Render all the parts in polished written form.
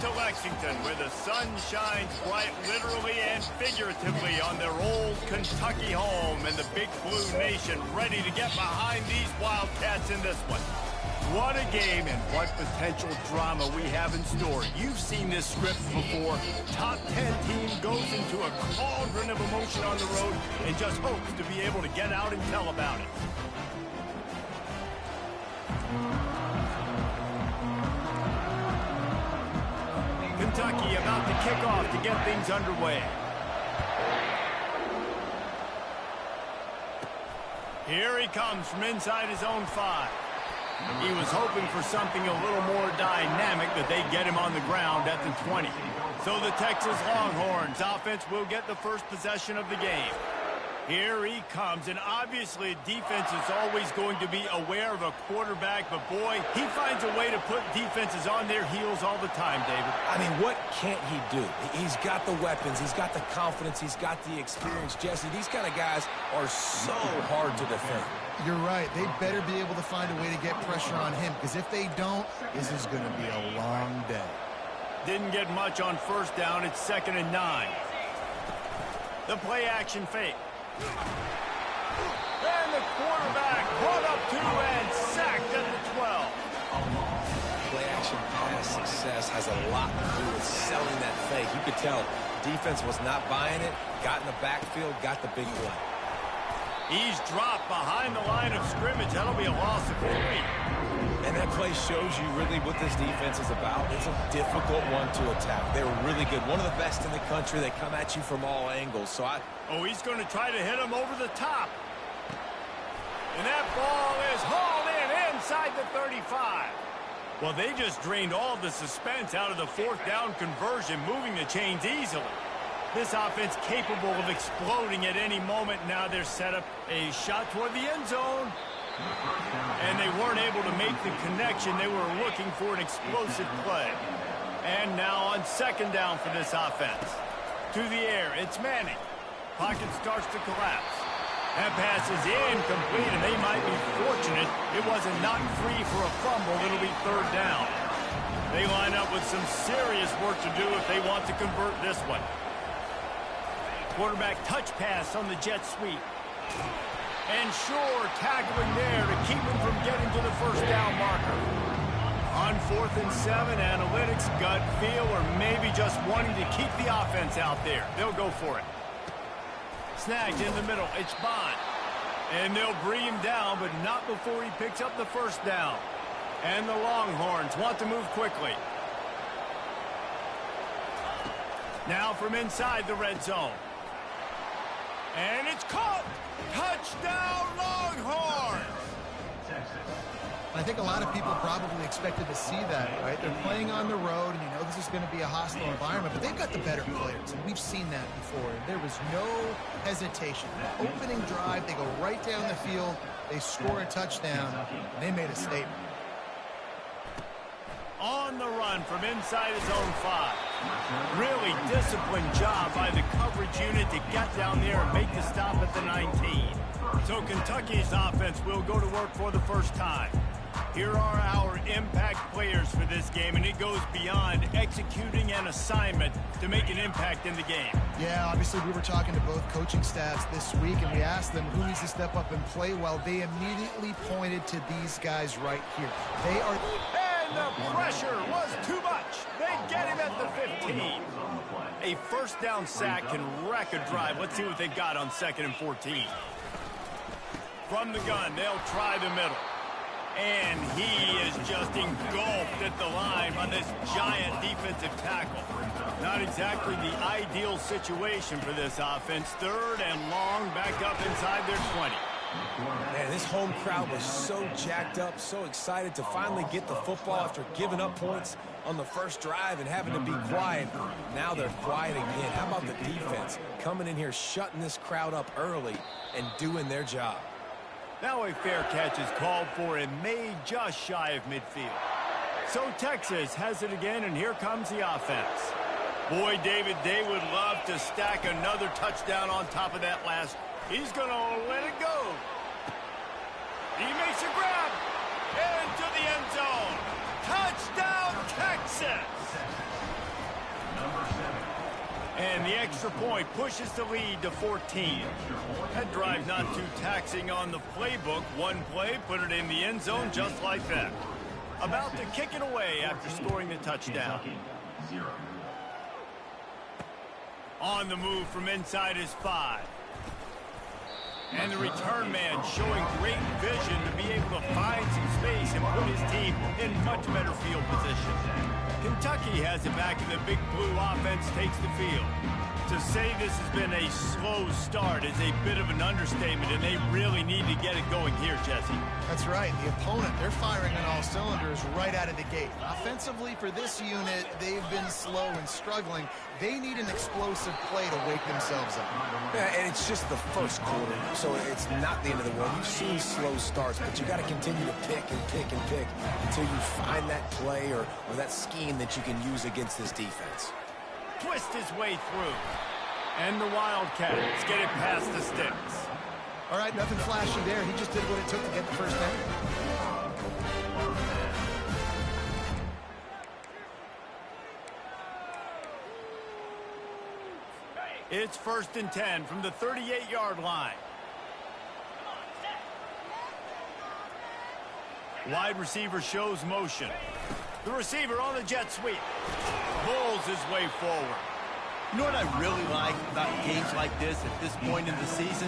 to Lexington, where the sun shines bright literally and figuratively on their old Kentucky home, and the Big Blue Nation ready to get behind these Wildcats in this one. What a game and what potential drama we have in store. You've seen this script before. Top 10 team goes into a cauldron of emotion on the road and just hopes to be able to get out and tell about it. Kentucky about to kick off to get things underway. Here he comes from inside his own 5. He was hoping for something a little more dynamic, that they'd get him on the ground at the 20. So the Texas Longhorns offense will get the first possession of the game. Here he comes, and obviously defense is always going to be aware of a quarterback, but boy, he finds a way to put defenses on their heels all the time, David. I mean, what can't he do? He's got the weapons, he's got the confidence, he's got the experience. Jesse, these kind of guys are so hard to defend. You're right. They better be able to find a way to get pressure on him, because if they don't, this is going to be a long day. Didn't get much on first down. It's 2nd and 9. The play action fake. And the quarterback brought up 2 and sacked at the 12. Play action pass success has a lot to do with selling that fake. You could tell defense was not buying it, got in the backfield, got the big play. He's dropped behind the line of scrimmage. That'll be a loss of 3. And that play shows you really what this defense is about. It's a difficult one to attack. They're really good. One of the best in the country. They come at you from all angles. So Oh, he's going to try to hit him over the top. And that ball is hauled in inside the 35. Well, they just drained all the suspense out of the 4th down conversion, moving the chains easily. This offense capable of exploding at any moment. Now they're set up a shot toward the end zone. And they weren't able to make the connection. They were looking for an explosive play. And now on 2nd down for this offense. To the air, it's Manning. Pocket starts to collapse. That pass is incomplete, and they might be fortunate it wasn't knocked free for a fumble. It'll be 3rd down. They line up with some serious work to do if they want to convert this one. Quarterback touch pass on the jet sweep. And Shore tackling there to keep him from getting to the 1st down marker. On 4th and 7, analytics, gut feel, or maybe just wanting to keep the offense out there. They'll go for it. Snagged in the middle. It's Bond. And they'll bring him down, but not before he picks up the 1st down. And the Longhorns want to move quickly. Now from inside the red zone. And it's caught! Touchdown, Longhorns! I think a lot of people probably expected to see that, right? They're playing on the road, and you know this is going to be a hostile environment, but they've got the better players, and we've seen that before. There was no hesitation. The opening drive, they go right down the field, they score a touchdown, and they made a statement. On the run from inside his own 5. Really disciplined job by the coverage unit to get down there and make the stop at the 19. So Kentucky's offense will go to work for the first time. Here are our impact players for this game, and it goes beyond executing an assignment to make an impact in the game. Yeah, obviously we were talking to both coaching staffs this week, and we asked them who needs to step up and play well. They immediately pointed to these guys right here. They are... And the pressure was too much. They get him at the 15. A 1st down sack can wreck a drive. Let's see what they've got on 2nd and 14. From the gun, they'll try the middle. And he is just engulfed at the line by this giant defensive tackle. Not exactly the ideal situation for this offense. 3rd and long, back up inside their 20. Man, this home crowd was so jacked up, so excited to finally get the football after giving up points on the 1st drive and having to be quiet. Now they're quiet again. How about the defense coming in here, shutting this crowd up early and doing their job? Now a fair catch is called for and made just shy of midfield. So Texas has it again, and here comes the offense. Boy, David, they would love to stack another touchdown on top of that last. He's going to let it go. He makes a grab into the end zone. Touchdown, Texas! And the extra point pushes the lead to 14. That drive not too taxing on the playbook. One play, put it in the end zone just like that. About to kick it away after scoring the touchdown. On the move from inside his 5. And the return man showing great vision to be able to find some space and put his team in much better field position. Kentucky has it back, and the Big Blue offense takes the field. To say this has been a slow start is a bit of an understatement, and they really need to get it going here, Jesse. That's right. The opponent, they're firing on all cylinders right out of the gate. Offensively, for this unit, they've been slow and struggling. They need an explosive play to wake themselves up. Yeah, and it's just the first quarter, so it's not the end of the world. You've seen slow starts, but you got to continue to pick and pick and pick until you find that play or that scheme that you can use against this defense. Twist his way through. And the Wildcats get it past the sticks. All right, nothing flashy there. He just did what it took to get the first down. It's 1st and 10 from the 38-yard line. Wide receiver shows motion. The receiver on the jet sweep. Pulls his way forward. You know what I really like about games like this at this point in the season?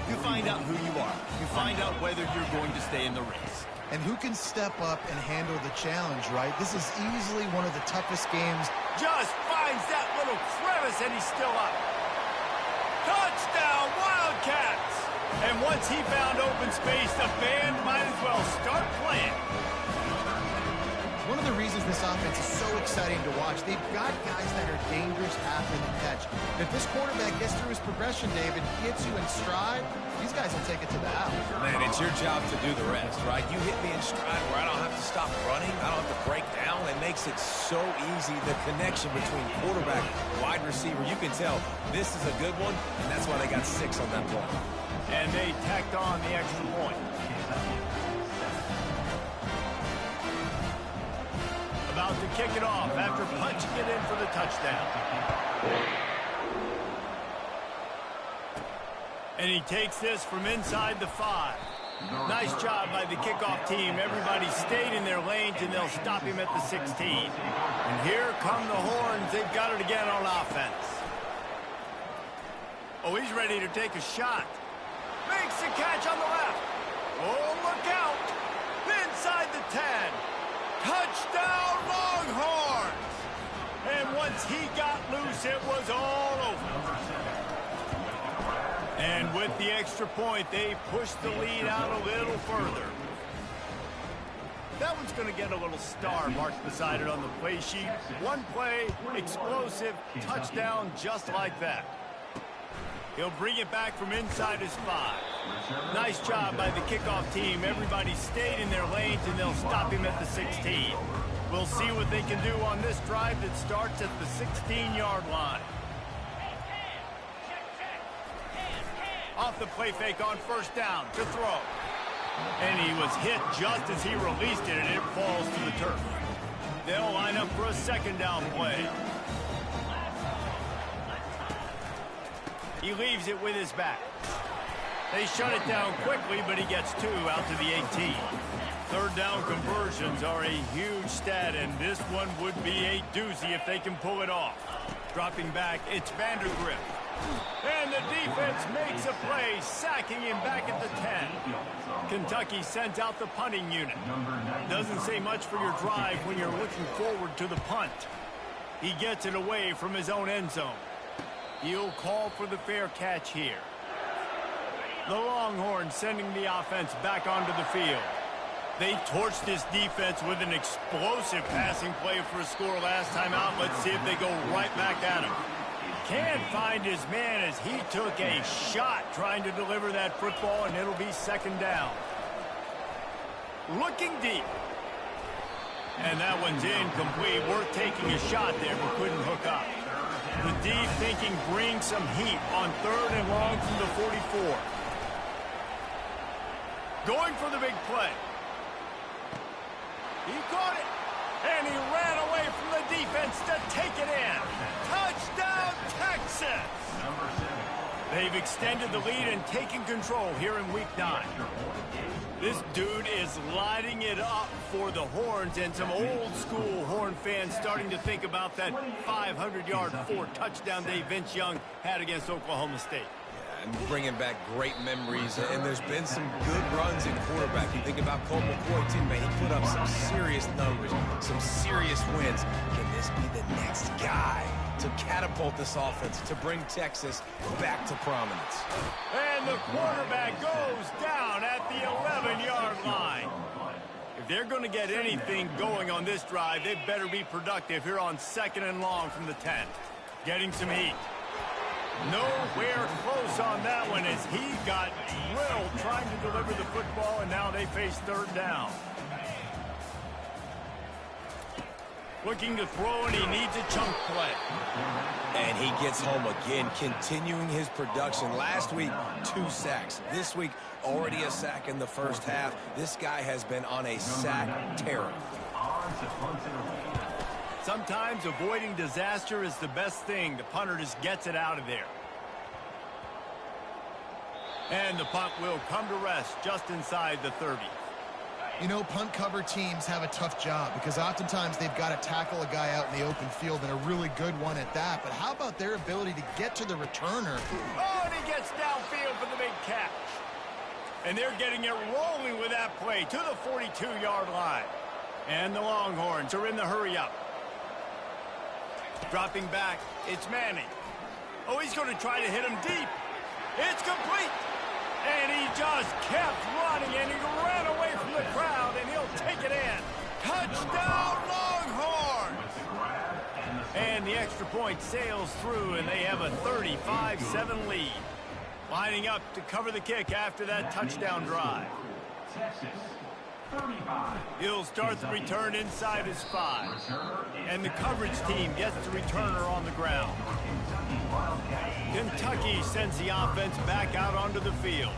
You find out who you are. You find out whether you're going to stay in the race. And who can step up and handle the challenge, right? This is easily one of the toughest games. Just finds that little crevice, and he's still up. Touchdown, Wildcats! And once he found open space, the band might as well start playing. One of the reasons this offense is so exciting to watch, they've got guys that are dangerous after the catch. If this quarterback gets through his progression, David, gets you in stride, these guys will take it to the house. Man, it's your job to do the rest, right? You hit me in stride where I don't have to stop running. I don't have to break down. It makes it so easy, the connection between quarterback and wide receiver. You can tell this is a good one, and that's why they got 6 on that play. And they tacked on the extra point. About to kick it off after punching it in for the touchdown. And he takes this from inside the 5. Nice job by the kickoff team. Everybody stayed in their lanes, and they'll stop him at the 16. And here come the horns. They've got it again on offense. Oh, he's ready to take a shot. Makes the catch on the left. Oh, look out. Inside the 10. Touchdown, Longhorns! And once he got loose, it was all over. And with the extra point, they pushed the lead out a little further. That one's going to get a little star marked beside it on the play sheet. One play, explosive, touchdown just like that. He'll bring it back from inside his 5. Nice job by the kickoff team. Everybody stayed in their lanes, and they'll stop him at the 16. We'll see what they can do on this drive that starts at the 16-yard line. Off the play fake on 1st down to throw. And he was hit just as he released it, and it falls to the turf. They'll line up for a 2nd down play. He leaves it with his back. They shut it down quickly, but he gets 2 out to the 18. 3rd down conversions are a huge stat, and this one would be a doozy if they can pull it off. Dropping back, it's Vandergrift. And the defense makes a play, sacking him back at the 10. Kentucky sends out the punting unit. Doesn't say much for your drive when you're looking forward to the punt. He gets it away from his own end zone. He'll call for the fair catch here. The Longhorns sending the offense back onto the field. They torched this defense with an explosive passing play for a score last time out. Let's see if they go right back at him. Can't find his man as he took a shot trying to deliver that football, and it'll be 2nd down. Looking deep. And that one's incomplete. Worth taking a shot there, but couldn't hook up. The D thinking bring some heat on 3rd and long from the 44. Going for the big play. He caught it, and he ran away from the defense to take it in. Touchdown, Texas! They've extended the lead and taken control here in Week 9. This dude is lighting it up for the Horns, and some old-school Horn fans starting to think about that 500-yard, 4-touchdown day Vince Young had against Oklahoma State. And bringing back great memories, and there's been some good runs in quarterback. You think about Colt McCoy, too, man. He put up some serious numbers, some serious wins. Can this be the next guy to catapult this offense, to bring Texas back to prominence? And the quarterback goes down at the 11-yard line. If they're going to get anything going on this drive, they better be productive here on 2nd and long from the 10. Getting some heat. Nowhere close on that one as he got drilled trying to deliver the football, and now they face 3rd down. Looking to throw, and he needs a chunk play. And he gets home again, continuing his production. Last week, 2 sacks. This week, already a sack in the first half. This guy has been on a sack tear. Sometimes avoiding disaster is the best thing. The punter just gets it out of there. And the punt will come to rest just inside the 30. You know, punt cover teams have a tough job because oftentimes they've got to tackle a guy out in the open field, and a really good one at that. But how about their ability to get to the returner? Oh, and he gets downfield for the big catch. And they're getting it rolling with that play to the 42-yard line. And the Longhorns are in the hurry-up. Dropping back, it's Manning. Oh, he's going to try to hit him deep. It's complete. And he just kept running, and he ran away from the crowd, and he'll take it in. Touchdown, Longhorns! And the extra point sails through, and they have a 35-7 lead. Lining up to cover the kick after that touchdown drive. He'll start the return inside his 5. And the coverage team gets the returner on the ground. Kentucky sends the offense back out onto the field.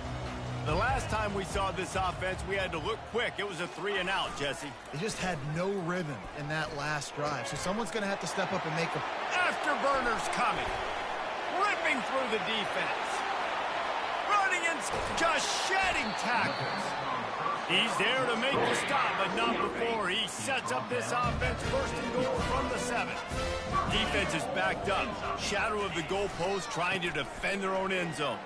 The last time we saw this offense, we had to look quick. It was a 3-and-out, Jesse. They just had no rhythm in that last drive. So someone's going to have to step up and make a... Afterburners coming. Ripping through the defense. Running and just shedding tackles. He's there to make the stop, but not before he sets up this offense. 1st and goal from the 7. Defense is backed up. Shadow of the goalpost trying to defend their own end zone.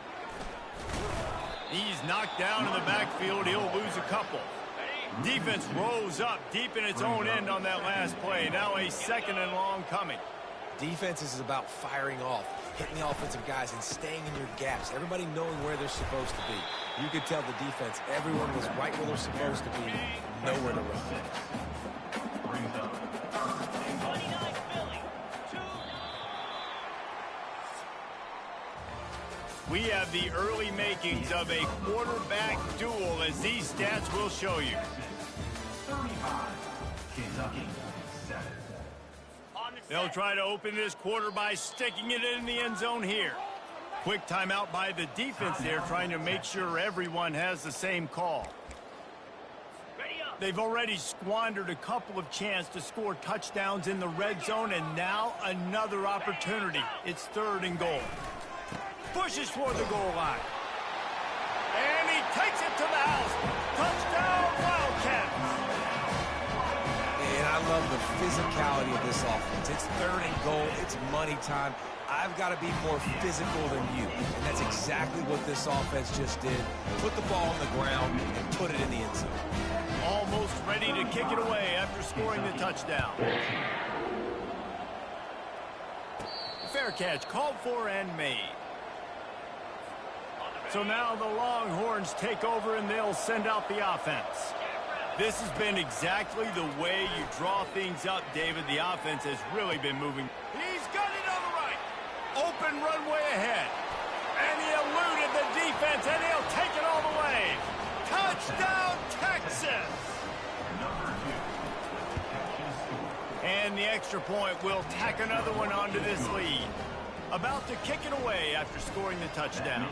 He's knocked down in the backfield. He'll lose a couple. Defense rose up deep in its own end on that last play. Now a 2nd and long coming. Defense is about firing off, hitting the offensive guys, and staying in your gaps. Everybody knowing where they're supposed to be. You could tell the defense, everyone was right where they're supposed to be, nowhere to run. We have the early makings of a quarterback duel, as these stats will show you. 35, Kentucky, 7. They'll try to open this quarter by sticking it in the end zone here. Quick timeout by the defense there, trying to make sure everyone has the same call. They've already squandered a couple of chances to score touchdowns in the red zone, and now another opportunity. It's 3rd and goal. Pushes toward the goal line. And he takes it to the house. Touchdown, Wildcats. And I love the physicality of this offense. It's 3rd and goal. It's money time. I've got to be more physical than you. And that's exactly what this offense just did. Put the ball on the ground and put it in the end zone. Almost ready to kick it away after scoring the touchdown. Fair catch, called for and made. So now the Longhorns take over, and they'll send out the offense. This has been exactly the way you draw things up, David. The offense has really been moving. He's got it on the right. Open runway ahead. And he eluded the defense, and he'll take it all the way. Touchdown, Texas! And the extra point will tack another one onto this lead. About to kick it away after scoring the touchdown.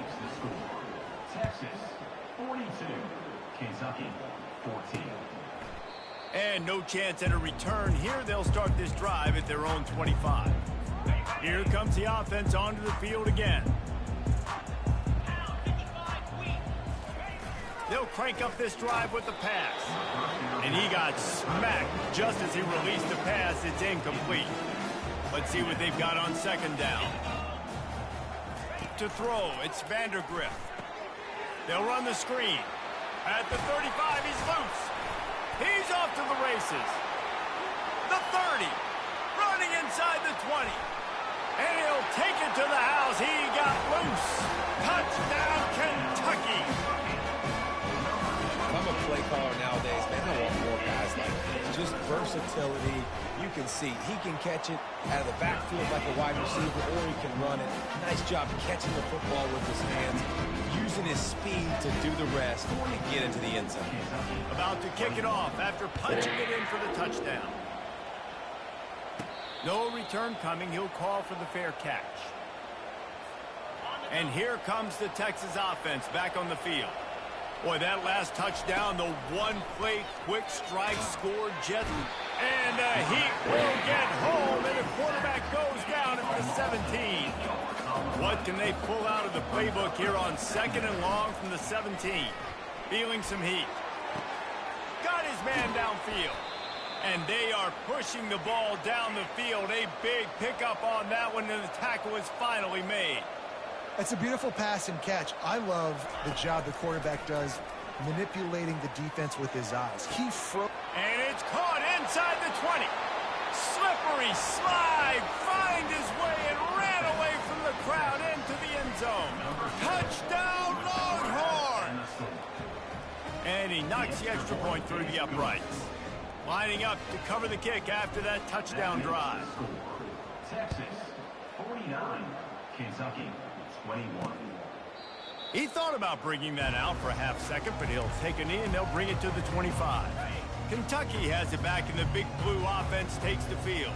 Texas, 42, Kentucky, 14. And no chance at a return here. They'll start this drive at their own 25. Here comes the offense onto the field again. They'll crank up this drive with the pass. And he got smacked just as he released the pass. It's incomplete. Let's see what they've got on second down. To throw, it's Vandergrift. They'll run the screen. At the 35, he's loose. He's off to the races. The 30, running inside the 20. And he'll take it to the house. He got loose. Touchdown, Kentucky. If I'm a play caller nowadays, man, I want more guys like this. Just versatility. You can see he can catch it out of the backfield like a wide receiver, or he can run it. Nice job catching the football with his hands, using his speed to do the rest and get into the end zone. About to kick it off after punching it in for the touchdown. No return coming. He'll call for the fair catch. And here comes the Texas offense back on the field. Boy, that last touchdown, the one-play quick strike scored just. And Heat will get home, and the quarterback goes down at the 17. What can they pull out of the playbook here on 2nd and long from the 17? Feeling some heat. Got his man downfield. And they are pushing the ball down the field. A big pickup on that one, and the tackle is finally made. It's a beautiful pass and catch. I love the job the quarterback does manipulating the defense with his eyes. And it's caught inside the 20. Slippery slide, find his way and ran away from the crowd into the end zone. Touchdown, Longhorns! And he knocks the extra point through the uprights. Lining up to cover the kick after that touchdown drive. Texas 49, Kentucky 21. He thought about bringing that out for a half second, but he'll take a knee and they'll bring it to the 25. Kentucky has it back, and the Big Blue offense takes the field.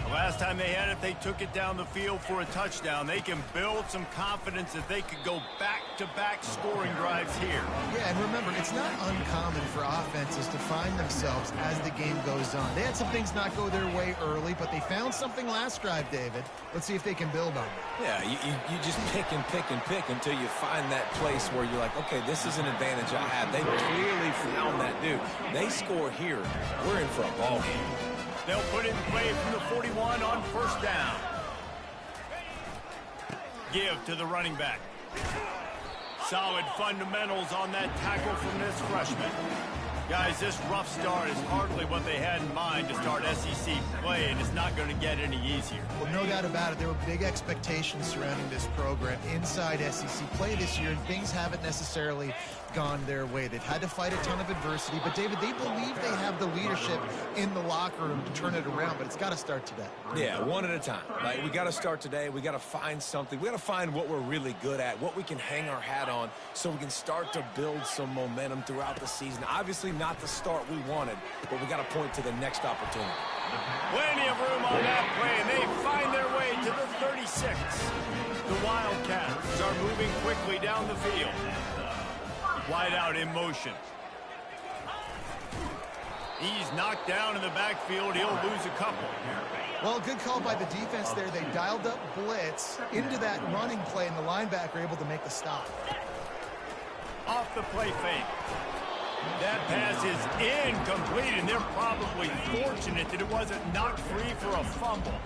The last time they had it, they took it down the field for a touchdown. They can build some confidence that they could go back-to-back scoring drives here. Yeah, and remember, it's not uncommon for offenses to find themselves as the game goes on. They had some things not go their way early, but they found something last drive, David. Let's see if they can build on it. Yeah, you just pick and pick and pick until you find that place where you're like, okay, this is an advantage I have. They clearly found that dude. They score here. We're in for a ball game. They'll put it in play from the 41 on first down. Give to the running back. Solid fundamentals on that tackle from this freshman. Guys, this rough start is hardly what they had in mind to start SEC play, and it's not going to get any easier. Well, no doubt about it. There were big expectations surrounding this program inside SEC play this year, and things haven't necessarily gone their way. They've had to fight a ton of adversity, but, David, they believe they have the leadership in the locker room to turn it around, but it's got to start today. Yeah, one at a time. Like, we got to start today. We got to find something. We got to find what we're really good at, what we can hang our hat on, so we can start to build some momentum throughout the season. Obviously, not the start we wanted, but we got to point to the next opportunity. Plenty of room on that play, and they find their way to the 36. The Wildcats are moving quickly down the field. Wide out in motion. He's knocked down in the backfield. He'll lose a couple. Well, good call by the defense there. They dialed up blitz into that running play, and the linebacker able to make the stop. Off the play fake. That pass is incomplete, and they're probably fortunate that it wasn't knocked free for a fumble.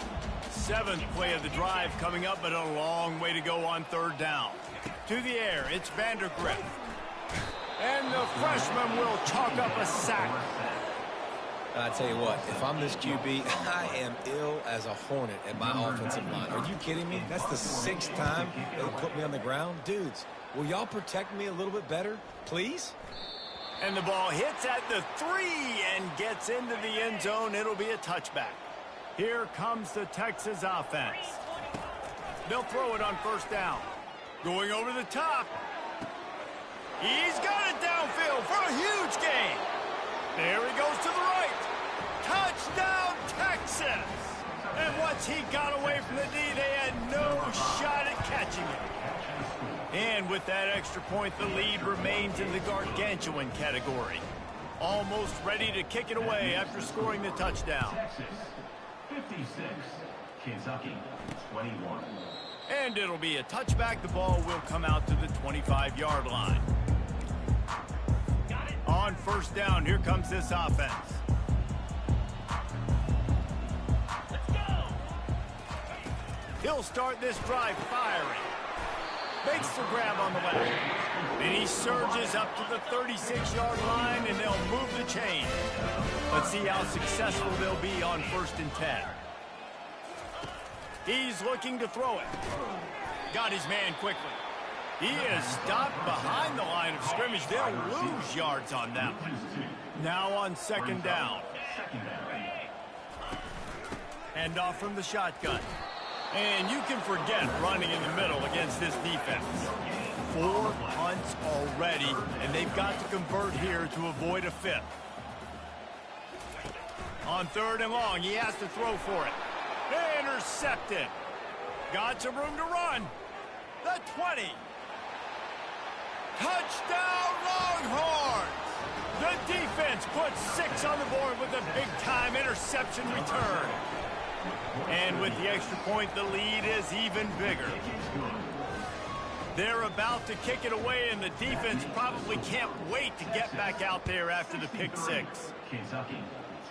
7th play of the drive coming up, but a long way to go on third down. To the air, it's Vandergrift. And the freshman will chalk up a sack. I tell you what, if I'm this QB, I am ill as a hornet at my offensive line. Are you kidding me? That's the 6th time they put me on the ground. Dudes, will y'all protect me a little bit better, please? And the ball hits at the 3 and gets into the end zone. It'll be a touchback. Here comes the Texas offense. They'll throw it on first down. Going over the top. He's got it downfield for a huge gain. There he goes to the right. Touchdown, Texas. And once he got away from the D, they had no shot at catching it. And with that extra point, the lead remains in the gargantuan category. Almost ready to kick it away after scoring the touchdown. Texas 56, Kentucky 21. And it'll be a touchback. The ball will come out to the 25-yard line. on first down. Here comes this offense. He'll start this drive firing. Makes the grab on the left. Then he surges up to the 36-yard line, and they'll move the chain. Let's see how successful they'll be on 1st and 10. He's looking to throw it. Got his man quickly. He is stopped behind the line of scrimmage. They'll lose yards on that one. Now on 2nd down. Hand off from the shotgun. And you can forget running in the middle against this defense. 4 punts already, and they've got to convert here to avoid a 5th. On 3rd and long, he has to throw for it. Intercepted. Got some room to run. The 20. Touchdown, Longhorns! The defense puts 6 on the board with a big-time interception return. And with the extra point, the lead is even bigger. They're about to kick it away, and the defense probably can't wait to get back out there after the pick 6. Kentucky,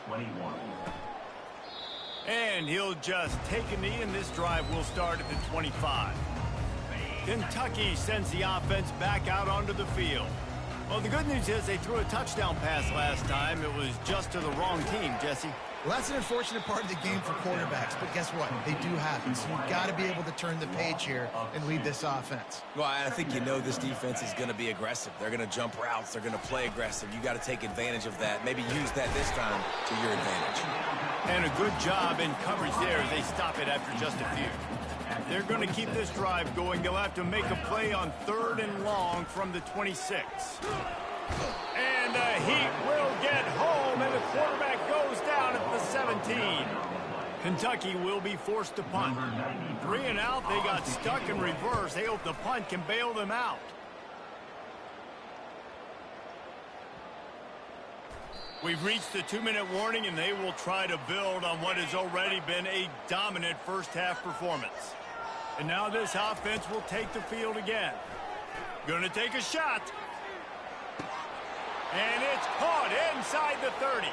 21. And he'll just take a knee, and this drive will start at the 25. Kentucky sends the offense back out onto the field. Well, the good news is they threw a touchdown pass last time. It was just to the wrong team, Jesse. Well, that's an unfortunate part of the game for quarterbacks, but guess what? They do happen, so you've got to be able to turn the page here and lead this offense. Well, I think you know this defense is going to be aggressive. They're going to jump routes. They're going to play aggressive. You got to take advantage of that. Maybe use that this time to your advantage. And a good job in coverage there as they stop it after just a few. They're going to keep this drive going. They'll have to make a play on 3rd and long from the 26. And the Heat will get home, and the quarterback goes down at the 17. Kentucky will be forced to punt. 3 and out, they got stuck in reverse. They hope the punt can bail them out. We've reached the 2-minute warning, and they will try to build on what has already been a dominant first-half performance. And now this offense will take the field again. Going to take a shot. And it's caught inside the 30.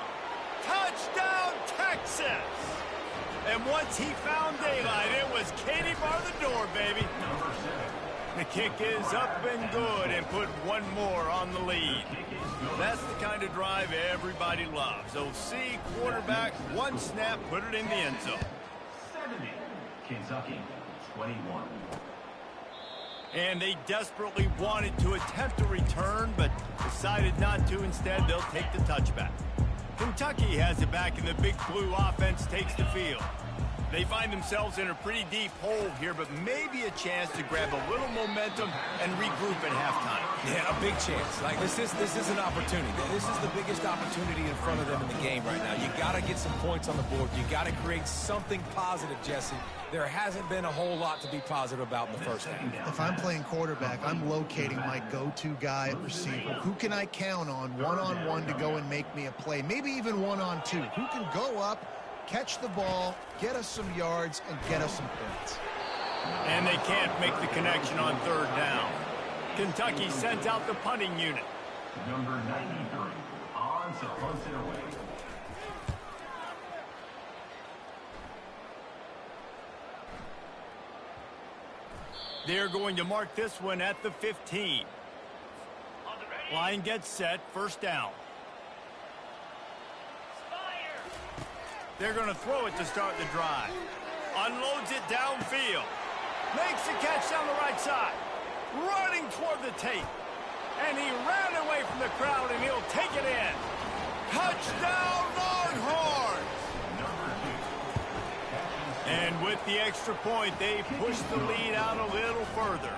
Touchdown, Texas! And once he found daylight, it was Katie bar the door, baby. The kick is up and good, and put one more on the lead. That's the kind of drive everybody loves. OC, quarterback, one snap, put it in the end zone. 70. Kentucky, 21. And they desperately wanted to attempt a return, but decided not to. Instead, they'll take the touchback. Kentucky has it back, and the Big Blue offense takes the field. They find themselves in a pretty deep hole here, but maybe a chance to grab a little momentum and regroup at halftime. Yeah, a big chance. Like this is an opportunity. This is the biggest opportunity in front of them in the game right now. You got to get some points on the board. You got to create something positive, Jesse. There hasn't been a whole lot to be positive about in the first half. If I'm playing quarterback, I'm locating my go-to guy at receiver. Who can I count on one-on-one to go and make me a play? Maybe even one-on-two. Who can go up, catch the ball, get us some yards, and get us some points? And they can't make the connection on 3rd down. Kentucky sends out the punting unit. Number 93, on to punt it away. They're going to mark this one at the 15. Line gets set, 1st down. They're going to throw it to start the drive. Unloads it downfield. Makes the catch down the right side. Running toward the tape. And he ran away from the crowd, and he'll take it in. Touchdown, Longhorns! And with the extra point, they push the lead out a little further.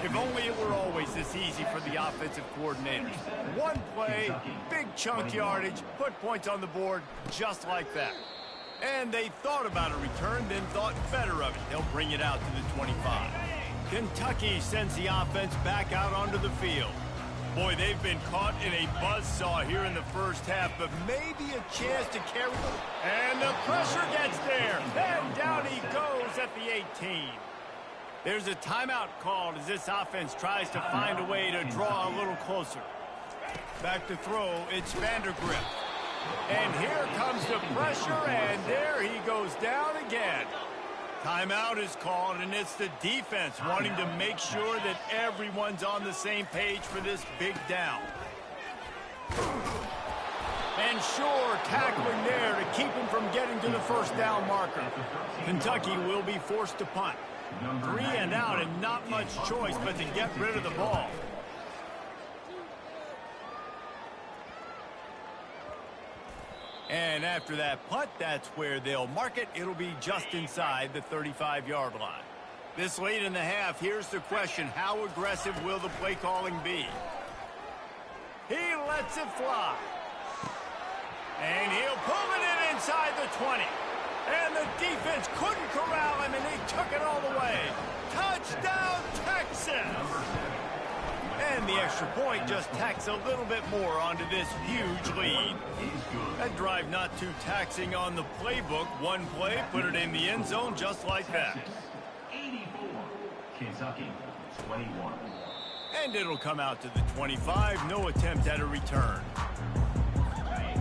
If only it were always this easy for the offensive coordinators. One play, big chunk yardage, put points on the board just like that. And they thought about a return, then thought better of it. They'll bring it out to the 25. Kentucky sends the offense back out onto the field. Boy, they've been caught in a buzzsaw here in the first half, but maybe a chance to carry them. And the pressure gets there. And down he goes at the 18. There's a timeout called as this offense tries to find a way to draw a little closer. Back to throw, it's Vandergrift. And here comes the pressure, and there he goes down again. Timeout is called, and it's the defense wanting to make sure that everyone's on the same page for this big down. And sure, tackling there to keep him from getting to the first down marker. Kentucky will be forced to punt. 3 and out, and not much choice but to get rid of the ball. And after that punt, that's where they'll mark it. It'll be just inside the 35-yard line. This late in the half, here's the question. How aggressive will the play calling be? He lets it fly. And he'll pull it in inside the 20. And the defense couldn't corral him, and he took it all the way. Touchdown, Texas! And the extra point just tacks a little bit more onto this huge lead. That drive not too taxing on the playbook. One play, put it in the end zone just like that. 84, Kentucky, 21. And it'll come out to the 25. No attempt at a return.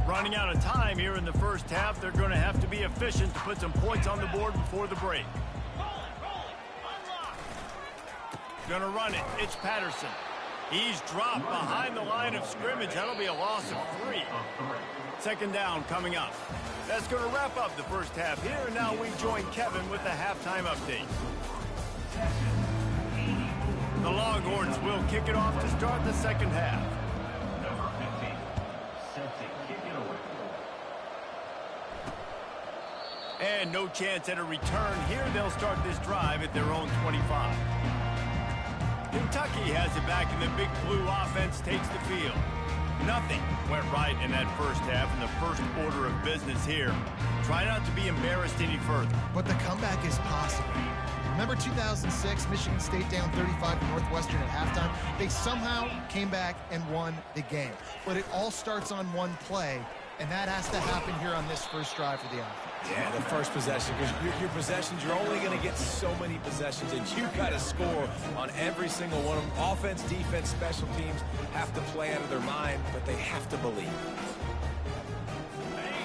Running out of time here in the first half. They're going to have to be efficient to put some points on the board before the break. Going to run it. It's Patterson. He's dropped behind the line of scrimmage. That'll be a loss of 3. Second down coming up. That's going to wrap up the first half here. And now we join Kevin with the halftime update. The Longhorns will kick it off to start the second half. Number 15, set to kick it away. And no chance at a return here. They'll start this drive at their own 25. Kentucky has it back, and the Big Blue offense takes the field. Nothing went right in that first half, and the first order of business here. Try not to be embarrassed any further. But the comeback is possible. Remember 2006, Michigan State down 35 to Northwestern at halftime? They somehow came back and won the game. But it all starts on one play, and that has to happen here on this first drive for the offense. Yeah, the first possession, because your possessions, you're only going to get so many possessions, and you've got to score on every single one of them. Offense, defense, special teams have to play out of their mind, but they have to believe.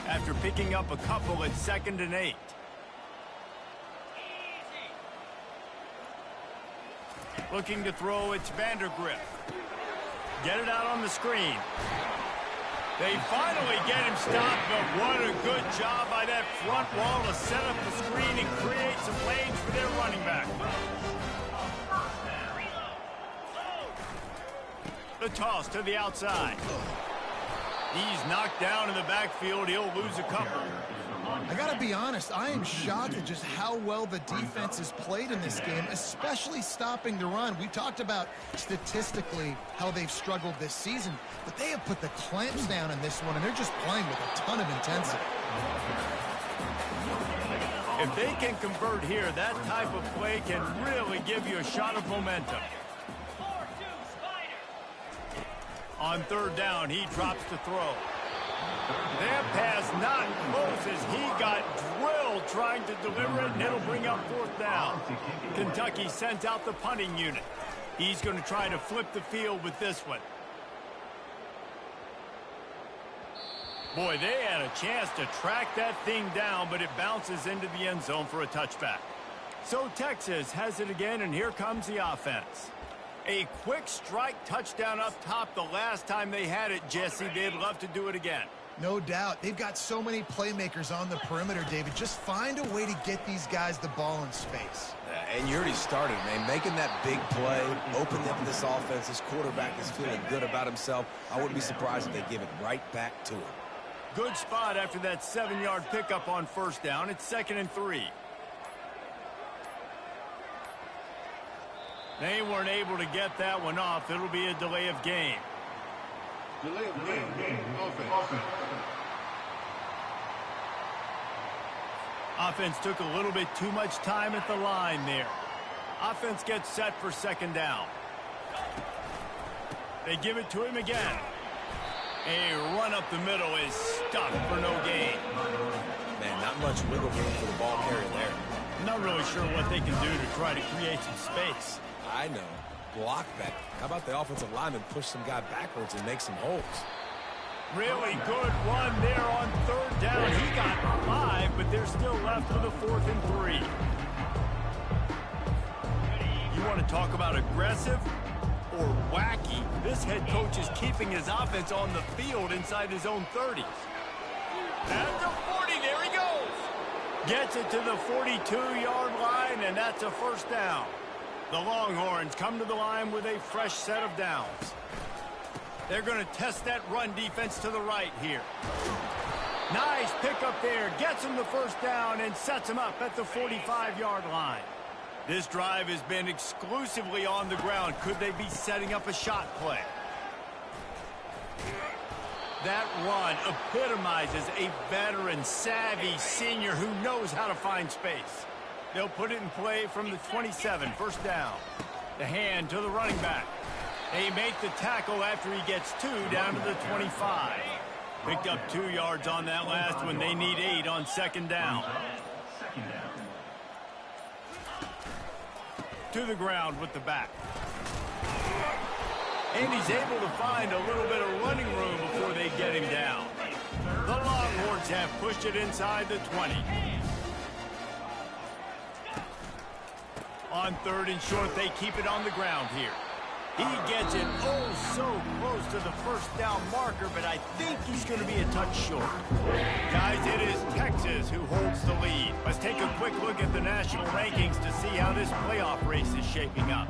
After picking up a couple, it's 2nd and 8. Looking to throw, it's Vandergrift. Get it out on the screen. They finally get him stopped, but what a good job by that front wall to set up the screen and create some lanes for their running back. The toss to the outside. He's knocked down in the backfield. He'll lose a couple. I got to be honest, I am shocked at just how well the defense has played in this game, especially stopping the run. We talked about statistically how they've struggled this season, but they have put the clamps down in this one, and they're just playing with a ton of intensity. If they can convert here, that type of play can really give you a shot of momentum. On 3rd down, he drops the throw. That pass not close as he got drilled trying to deliver it, and it'll bring up 4th down. Kentucky sends out the punting unit. He's going to try to flip the field with this one. Boy, they had a chance to track that thing down, but it bounces into the end zone for a touchback. So Texas has it again, and here comes the offense. A quick strike touchdown up top the last time they had it, Jesse. They'd love to do it again. No doubt. They've got so many playmakers on the perimeter, David. Just find a way to get these guys the ball in space. And you already started, man. Making that big play, opening up this offense. This quarterback is feeling good about himself. I wouldn't be surprised if they give it right back to him. Good spot after that 7-yard pickup on 1st down. It's 2nd and 3. They weren't able to get that one off. It'll be a delay of game. Delay of game. Offense. Offense took a little bit too much time at the line there. Offense gets set for 2nd down. They give it to him again. A run up the middle is stuffed for no gain. Man, not much wiggle room for the ball carrier there. Not really sure what they can do to try to create some space. I know. block that. How about the offensive lineman push some guy backwards and make some holes? Really good run there on third down. He got 5, but they're still left with a 4th and 3. You want to talk about aggressive or wacky? This head coach is keeping his offense on the field inside his own 30s. At the 40, there he goes. Gets it to the 42-yard line, and that's a 1st down. The Longhorns come to the line with a fresh set of downs. They're going to test that run defense to the right here. Nice pickup there. Gets him the 1st down and sets him up at the 45-yard line. This drive has been exclusively on the ground. Could they be setting up a shot play? That run epitomizes a veteran, savvy senior who knows how to find space. They'll put it in play from the 27, 1st down. The hand to the running back. They make the tackle after he gets 2 down to the 25. Picked up 2 yards on that last one. They need 8 on 2nd down. To the ground with the back. And he's able to find a little bit of running room before they get him down. The Longhorns have pushed it inside the 20. On 3rd and short, they keep it on the ground here. He gets it so close to the 1st down marker, but I think he's going to be a touch short. Guys, it is Texas who holds the lead. Let's take a quick look at the national rankings to see how this playoff race is shaping up.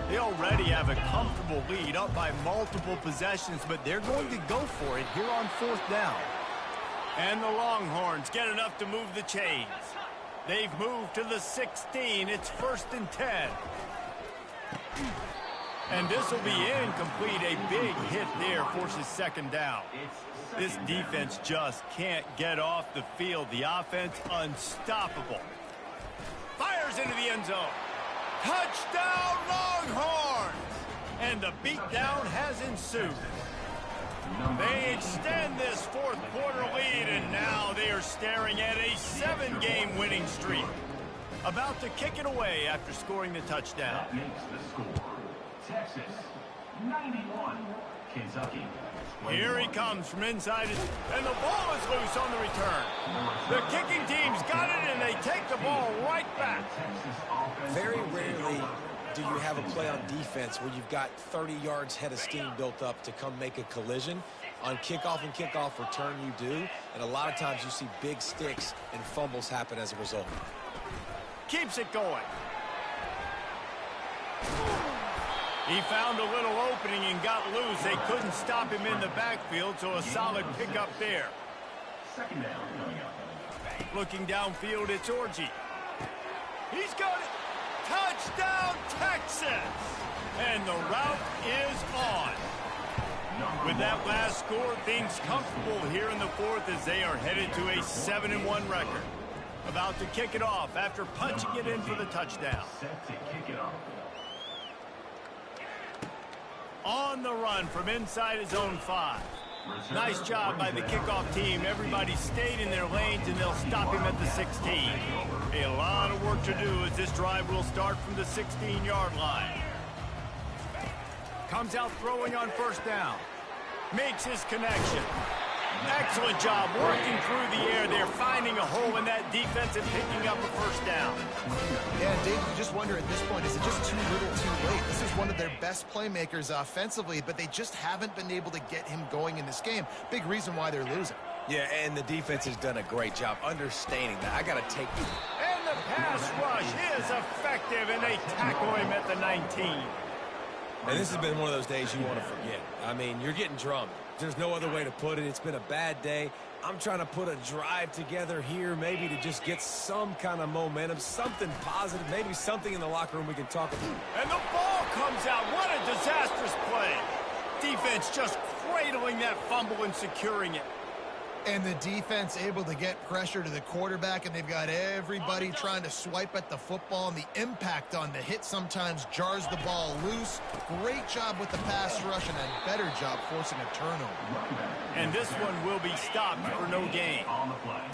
They already have a comfortable lead up by multiple possessions, but they're going to go for it here on 4th down. And the Longhorns get enough to move the chains. They've moved to the 16. It's 1st and 10. And this will be incomplete. A big hit there forces 2nd down. This defense just can't get off the field. The offense unstoppable. Fires into the end zone. Touchdown Longhorns! And the beatdown has ensued. They extend this 4th quarter lead, and now they are staring at a 7-game winning streak. About to kick it away after scoring the touchdown. That makes the score Texas 91, Kentucky. Here he comes from inside it, and the ball is loose on the return. The kicking team's got it, and they take the ball right back. Very rarely do you have a play on defense where you've got 30 yards head of steam built up to come make a collision. On kickoff and kickoff return, you do, and a lot of times you see big sticks and fumbles happen as a result. Keeps it going. He found a little opening and got loose. They couldn't stop him in the backfield, so a solid pickup there. 2nd down coming up. Looking downfield, it's Orji. He's got it. Touchdown, Texas! And the route is on. With that last score, things comfortable here in the 4th as they are headed to a 7-1 record. About to kick it off after punching it in for the touchdown. Set to kick it off. On the run from inside his own 5. Nice job by the kickoff team. Everybody stayed in their lanes, and they'll stop him at the 16. A lot of work to do as this drive will start from the 16-yard line. Comes out throwing on 1st down. Makes his connection. Excellent job working through the air there, finding a hole in that defense and picking up a 1st down. Yeah, Dave, you just wonder at this point, is it just too little too late? This is one of their best playmakers offensively, but they just haven't been able to get him going in this game. Big reason why they're losing. Yeah, and the defense has done a great job understanding that. I got to take you. And the pass rush is effective, and they tackle him at the 19. And this has been one of those days you want to forget. I mean, you're getting drummed. There's no other way to put it. It's been a bad day. I'm trying to put a drive together here, maybe to just get some kind of momentum, something positive, maybe something in the locker room we can talk about. And the ball comes out. What a disastrous play. Defense just cradling that fumble and securing it. And the defense able to get pressure to the quarterback, and they've got everybody trying to swipe at the football, and the impact on the hit sometimes jars the ball loose. Great job with the pass rush, and a better job forcing a turnover. And this one will be stopped for no gain.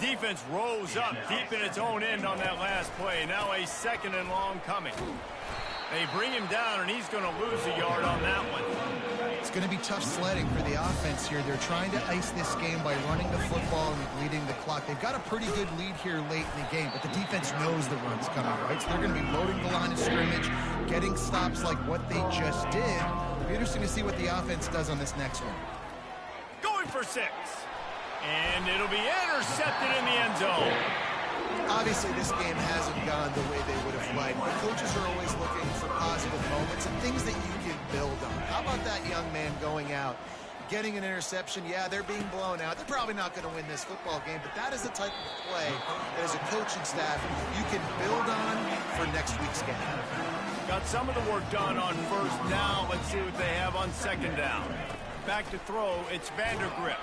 Defense rose up deep in its own end on that last play. Now a 2nd and long coming. They bring him down, and he's going to lose a yard on that one. It's going to be tough sledding for the offense here. They're trying to ice this game by running the football and bleeding the clock. They've got a pretty good lead here late in the game, but the defense knows the run's coming, right? So they're going to be loading the line of scrimmage, getting stops like what they just did. It'll be interesting to see what the offense does on this next one. Going for 6. And it'll be intercepted in the end zone. Obviously, this game hasn't gone the way they would have liked. The coaches are always looking for positive moments and things that you can build on. How about that young man going out, getting an interception? Yeah, they're being blown out. They're probably not going to win this football game, but that is the type of play that as a coaching staff you can build on for next week's game. Got some of the work done on first down. Let's see what they have on second down. Back to throw, it's Vandergrift.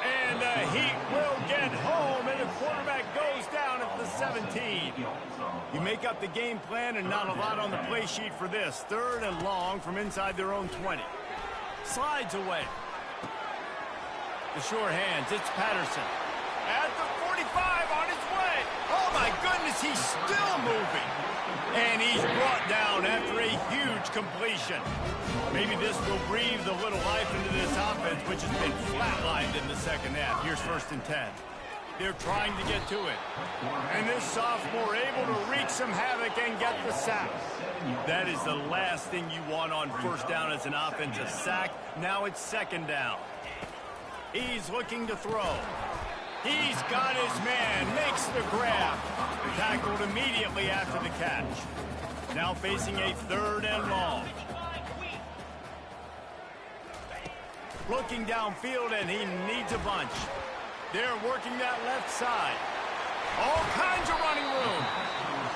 And the Heat will get home, and the quarterback goes down at the 17. You make up the game plan, and not a lot on the play sheet for this. 3rd and long from inside their own 20. Slides away. The sure hands, it's Patterson. At the 45, on his way. Oh, my goodness, he's still moving. And he's brought down after a huge completion. Maybe this will breathe a little life into this offense, which has been flatlined in the second half. Here's 1st and 10. They're trying to get to it. And this sophomore able to wreak some havoc and get the sack. That is the last thing you want on first down as an offensive sack. Now it's 2nd down. He's looking to throw. He's got his man, makes the grab. Tackled immediately after the catch. Now facing a 3rd and long. Looking downfield, and he needs a bunch. They're working that left side. All kinds of running room.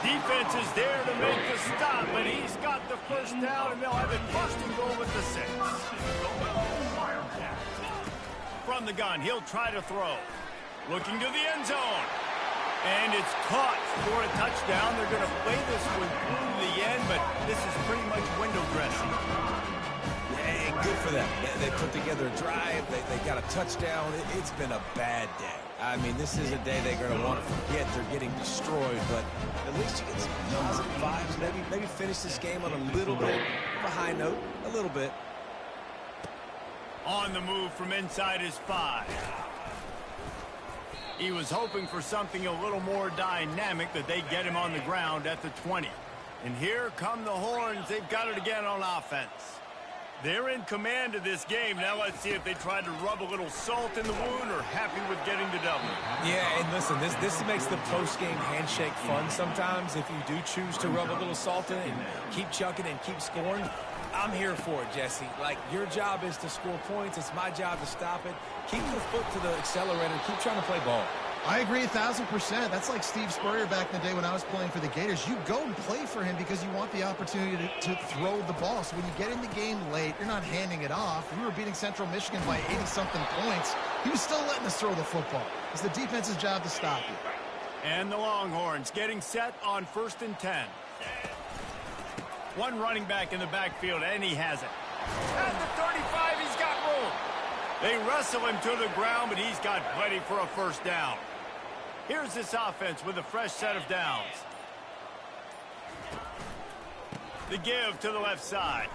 Defense is there to make the stop, but he's got the first down, and they'll have it 1st and goal with the 6. From the gun, he'll try to throw. Looking to the end zone. And it's caught for a touchdown. They're going to play this one through the end, but this is pretty much window dressing. Hey, good for them. They put together a drive. They got a touchdown. It's been a bad day. I mean, this is a day they're going to want to forget. They're getting destroyed, but at least you get some positive vibes. Maybe finish this game on a little bit of a high note. A little bit. On the move from inside his 5. He was hoping for something a little more dynamic, that they get him on the ground at the 20. And here come the horns. They've got it again on offense. They're in command of this game. Now let's see if they try to rub a little salt in the wound or happy with getting the W. Yeah, and listen, this makes the post-game handshake fun sometimes. If you do choose to rub a little salt in it and keep chucking and keep scoring, I'm here for it, Jesse. Like, your job is to score points. It's my job to stop it. Keep your foot to the accelerator. Keep trying to play ball. I agree 1,000%. That's like Steve Spurrier back in the day when I was playing for the Gators. You go and play for him because you want the opportunity to throw the ball. So when you get in the game late, you're not handing it off. We were beating Central Michigan by 80-something points. He was still letting us throw the football. It's the defense's job to stop you. And the Longhorns getting set on 1st and 10. One running back in the backfield, and he has it. At the 35, he's got room. They wrestle him to the ground, but he's got plenty for a 1st down. Here's this offense with a fresh set of downs. The give to the left side.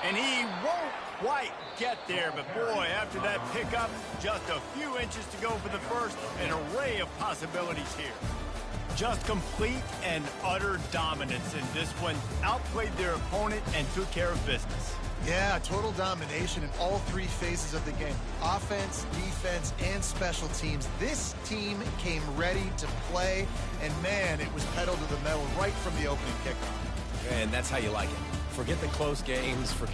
And he won't quite get there, but boy, after that pickup, just a few inches to go for the first. An array of possibilities here. Just complete and utter dominance in this one. Outplayed their opponent and took care of business. Yeah, total domination in all 3 phases of the game. Offense, defense, and special teams. This team came ready to play, and man, it was pedal to the metal right from the opening kickoff. And that's how you like it. Forget the close games. Forget